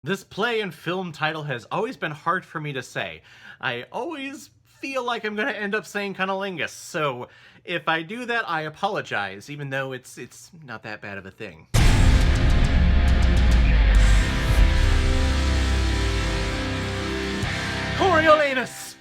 This play and film title has always been hard for me to say. I always feel like I'm gonna end up saying cunnilingus, so if I do that, I apologize, even though it's not that bad of a thing. Coriolanus!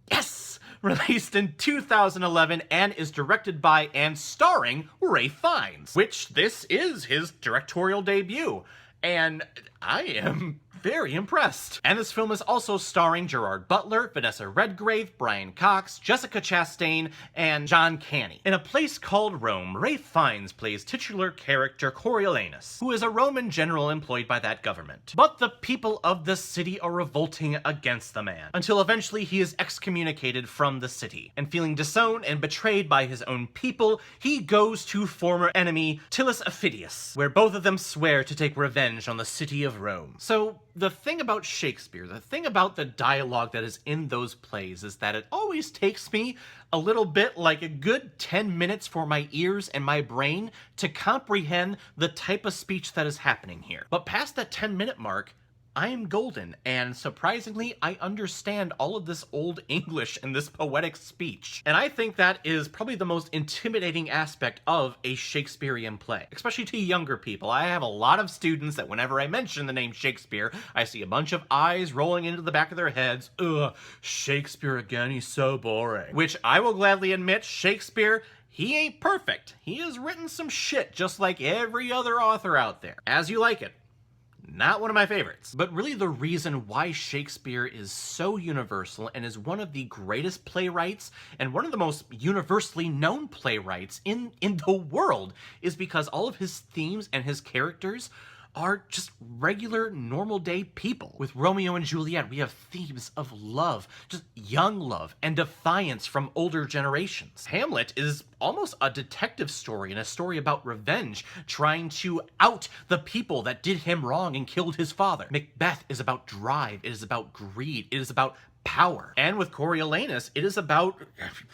Yes! Released in 2011 and is directed by and starring Ralph Fiennes, which this is his directorial debut. And I am very impressed. And this film is also starring Gerard Butler, Vanessa Redgrave, Brian Cox, Jessica Chastain, and John Canny. In A Place Called Rome, Ralph Fiennes plays titular character Coriolanus, who is a Roman general employed by that government. But the people of the city are revolting against the man, until eventually he is excommunicated from the city. And feeling disowned and betrayed by his own people, he goes to former enemy Tillus Aphidius, where both of them swear to take revenge on the city of Rome. So, the thing about Shakespeare, the thing about the dialogue that is in those plays is that it always takes me a little bit like a good 10 minutes for my ears and my brain to comprehend the type of speech that is happening here. But past that 10-minute mark, I am golden, and surprisingly, I understand all of this old English and this poetic speech. And I think that is probably the most intimidating aspect of a Shakespearean play, especially to younger people. I have a lot of students that whenever I mention the name Shakespeare, I see a bunch of eyes rolling into the back of their heads. Ugh, Shakespeare again, he's so boring. Which I will gladly admit, Shakespeare, he ain't perfect. He has written some shit just like every other author out there. As you like it. Not one of my favorites. But really the reason why Shakespeare is so universal and is one of the greatest playwrights and one of the most universally known playwrights in the world is because all of his themes and his characters are just regular, normal day people. With Romeo and Juliet, we have themes of love, just young love, and defiance from older generations. Hamlet is almost a detective story and a story about revenge, trying to out the people that did him wrong and killed his father. Macbeth is about drive, it is about greed, it is about power. And with Coriolanus, it is about,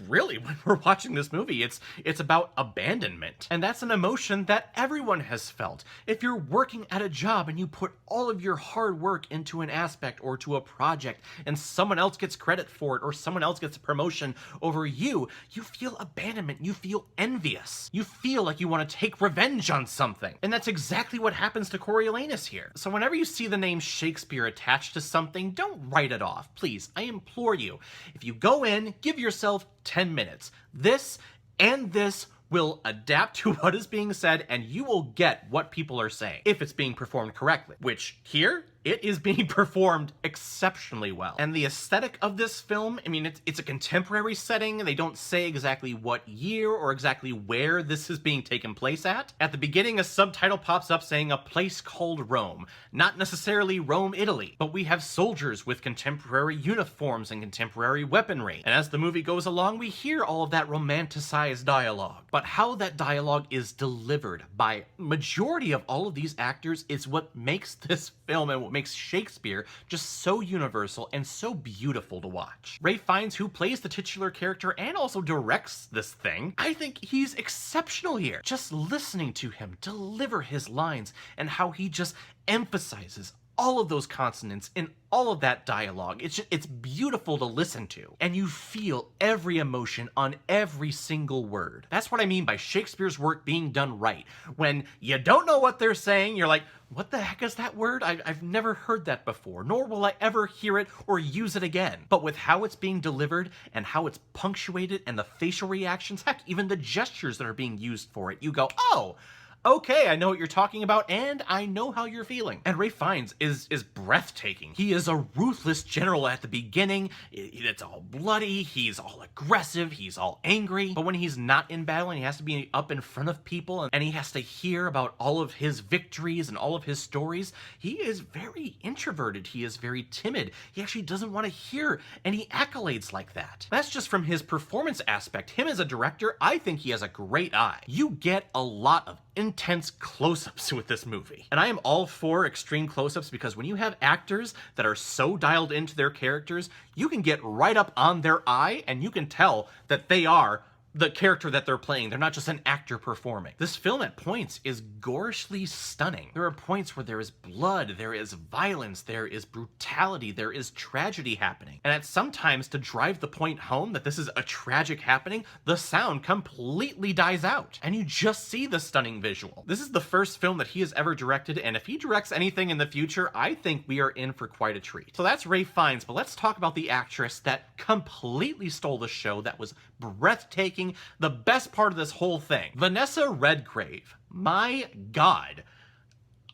really, when we're watching this movie, it's about abandonment. And that's an emotion that everyone has felt. If you're working at a job and you put all of your hard work into an aspect or to a project and someone else gets credit for it or someone else gets a promotion over you, you feel abandonment, you feel envious. You feel like you want to take revenge on something. And that's exactly what happens to Coriolanus here. So whenever you see the name Shakespeare attached to something, don't write it off, please. I implore you, if you go in, give yourself 10 minutes. This and this will adapt to what is being said and you will get what people are saying, if it's being performed correctly. Which, here, it is being performed exceptionally well. And the aesthetic of this film, I mean, it's a contemporary setting. They don't say exactly what year or exactly where this is being taken place at. At the beginning, a subtitle pops up saying A Place Called Rome. Not necessarily Rome, Italy, but we have soldiers with contemporary uniforms and contemporary weaponry. And as the movie goes along, we hear all of that romanticized dialogue. But how that dialogue is delivered by majority of all of these actors is what makes this film and what makes Shakespeare just so universal and so beautiful to watch. Ralph Fiennes, who plays the titular character and also directs this thing, I think he's exceptional here. Just listening to him deliver his lines and how he just emphasizes all of those consonants in all of that dialogue. It's beautiful to listen to. And you feel every emotion on every single word. That's what I mean by Shakespeare's work being done right. When you don't know what they're saying, you're like, what the heck is that word? I've never heard that before, nor will I ever hear it or use it again. But with how it's being delivered and how it's punctuated and the facial reactions, heck, even the gestures that are being used for it, you go, oh, okay, I know what you're talking about, and I know how you're feeling. And Ralph Fiennes is breathtaking. He is a ruthless general at the beginning. It's all bloody, he's all aggressive, he's all angry. But when he's not in battle and he has to be up in front of people and he has to hear about all of his victories and all of his stories, he is very introverted. He is very timid. He actually doesn't want to hear any accolades like that. That's just from his performance aspect. Him as a director, I think he has a great eye. You get a lot of intense close-ups with this movie. And I am all for extreme close-ups because when you have actors that are so dialed into their characters, you can get right up on their eye and you can tell that they are the character that they're playing. They're not just an actor performing. This film at points is gorgeously stunning. There are points where there is blood, there is violence, there is brutality, there is tragedy happening. And at sometimes, to drive the point home that this is a tragic happening, the sound completely dies out, and you just see the stunning visual. This is the first film that he has ever directed, and if he directs anything in the future, I think we are in for quite a treat. So that's Ralph Fiennes, but let's talk about the actress that completely stole the show, that was breathtaking, the best part of this whole thing. Vanessa Redgrave. My God.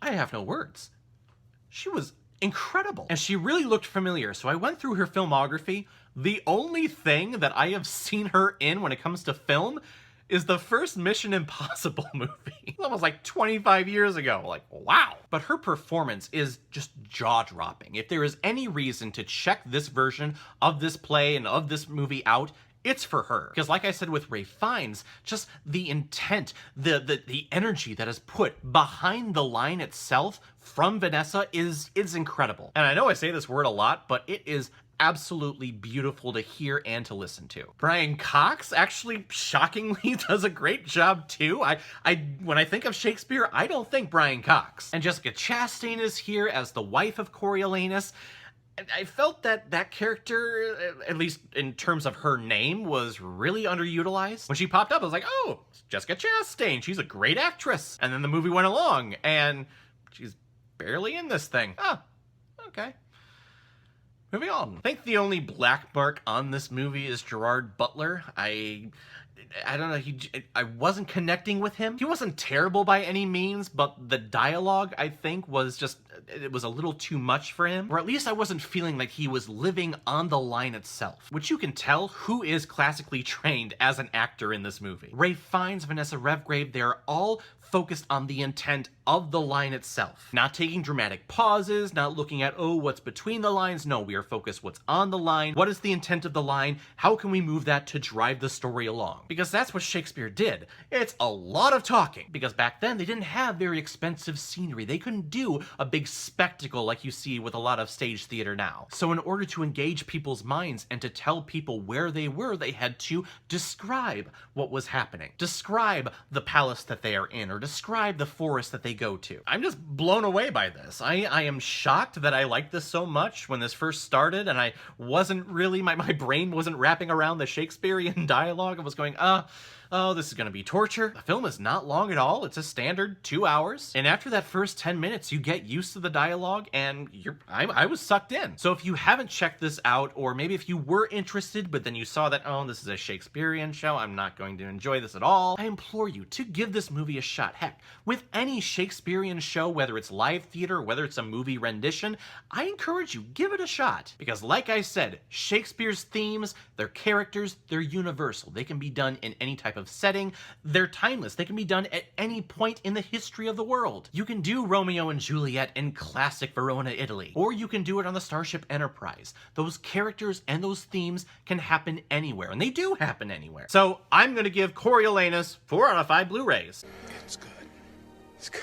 I have no words. She was incredible. And she really looked familiar, so I went through her filmography. The only thing that I have seen her in when it comes to film is the first Mission Impossible movie. It's almost like 25 years ago. Like, wow. But her performance is just jaw-dropping. If there is any reason to check this version of this play and of this movie out, it's for her. Because like I said with Ralph Fiennes, just the intent, the energy that is put behind the line itself from Vanessa is incredible. And I know I say this word a lot, but it is absolutely beautiful to hear and to listen to. Brian Cox actually shockingly does a great job too. When I think of Shakespeare, I don't think Brian Cox. And Jessica Chastain is here as the wife of Coriolanus. I felt that that character, at least in terms of her name, was really underutilized. When she popped up, I was like, oh, it's Jessica Chastain. She's a great actress. And then the movie went along, and she's barely in this thing. Oh, okay. Moving on. I think the only black mark on this movie is Gerard Butler. I don't know, I wasn't connecting with him. He wasn't terrible by any means, but the dialogue, I think, was just, it was a little too much for him. Or at least I wasn't feeling like he was living on the line itself, which you can tell who is classically trained as an actor in this movie. Ralph Fiennes, Vanessa Redgrave, they're all focused on the intent of the line itself. Not taking dramatic pauses, not looking at, oh, what's between the lines. No, we are focused what's on the line. What is the intent of the line? How can we move that to drive the story along? Because that's what Shakespeare did. It's a lot of talking. Because back then, they didn't have very expensive scenery. They couldn't do a big spectacle like you see with a lot of stage theater now. So in order to engage people's minds and to tell people where they were, they had to describe what was happening. Describe the palace that they are in, or describe the forest that they go to. I'm just blown away by this. I am shocked that I liked this so much when this first started, and I wasn't really, my brain wasn't wrapping around the Shakespearean dialogue. I was going, oh, this is gonna be torture. The film is not long at all. It's a standard 2 hours. And after that first 10 minutes, you get used to the dialogue, and I was sucked in. So if you haven't checked this out, or maybe if you were interested, but then you saw that, oh, this is a Shakespearean show, I'm not going to enjoy this at all, I implore you to give this movie a shot. Heck, with any Shakespearean show, whether it's live theater, whether it's a movie rendition, I encourage you, give it a shot. Because like I said, Shakespeare's themes, their characters, they're universal. They can be done in any type of setting. They're timeless. They can be done at any point in the history of the world. You can do Romeo and Juliet in classic Verona, Italy, or you can do it on the Starship Enterprise. Those characters and those themes can happen anywhere, and they do happen anywhere. So I'm going to give Coriolanus 4 out of 5 Blu-rays. It's good. It's good.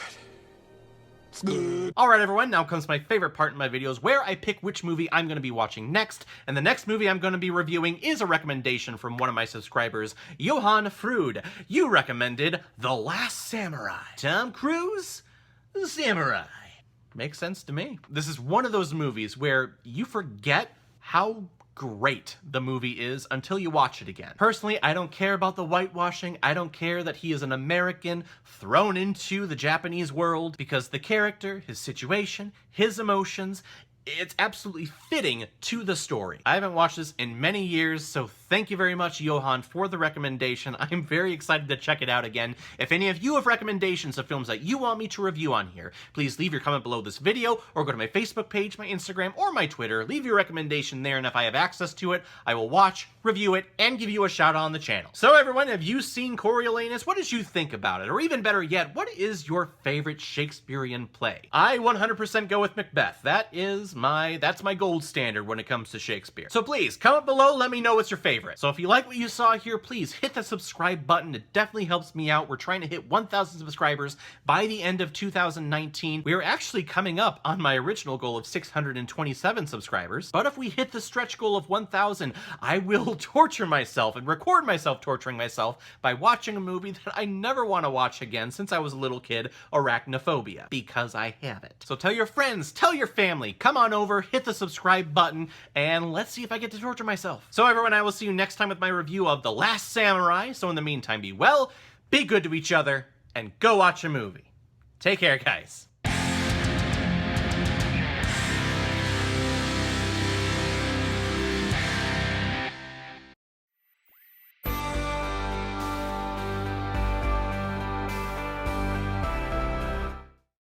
It's good. Alright everyone, now comes my favorite part in my videos, where I pick which movie I'm going to be watching next, and the next movie I'm going to be reviewing is a recommendation from one of my subscribers, Johan Frood. You recommended The Last Samurai. Tom Cruise? Samurai. Makes sense to me. This is one of those movies where you forget how great the movie is until you watch it again. Personally, I don't care about the whitewashing. I don't care that he is an American thrown into the Japanese world, because the character, his situation, his emotions, it's absolutely fitting to the story. I haven't watched this in many years, so thank you very much, Johan, for the recommendation. I'm very excited to check it out again. If any of you have recommendations of films that you want me to review on here, please leave your comment below this video, or go to my Facebook page, my Instagram, or my Twitter. Leave your recommendation there, and if I have access to it, I will watch, review it, and give you a shout out on the channel. So everyone, have you seen Coriolanus? What did you think about it? Or even better yet, what is your favorite Shakespearean play? I 100% go with Macbeth. That's my gold standard when it comes to Shakespeare. So please, comment below, let me know what's your favorite. So if you like what you saw here, please hit the subscribe button. It definitely helps me out. We're trying to hit 1,000 subscribers by the end of 2019. We are actually coming up on my original goal of 627 subscribers. But if we hit the stretch goal of 1,000, I will will torture myself and record myself torturing myself by watching a movie that I never want to watch again since I was a little kid, arachnophobia, because I have it. So tell your friends, tell your family, come on over, hit the subscribe button, and let's see if I get to torture myself. So everyone, I will see you next time with my review of The Last Samurai. So in the meantime, be well, be good to each other, and go watch a movie. Take care, guys.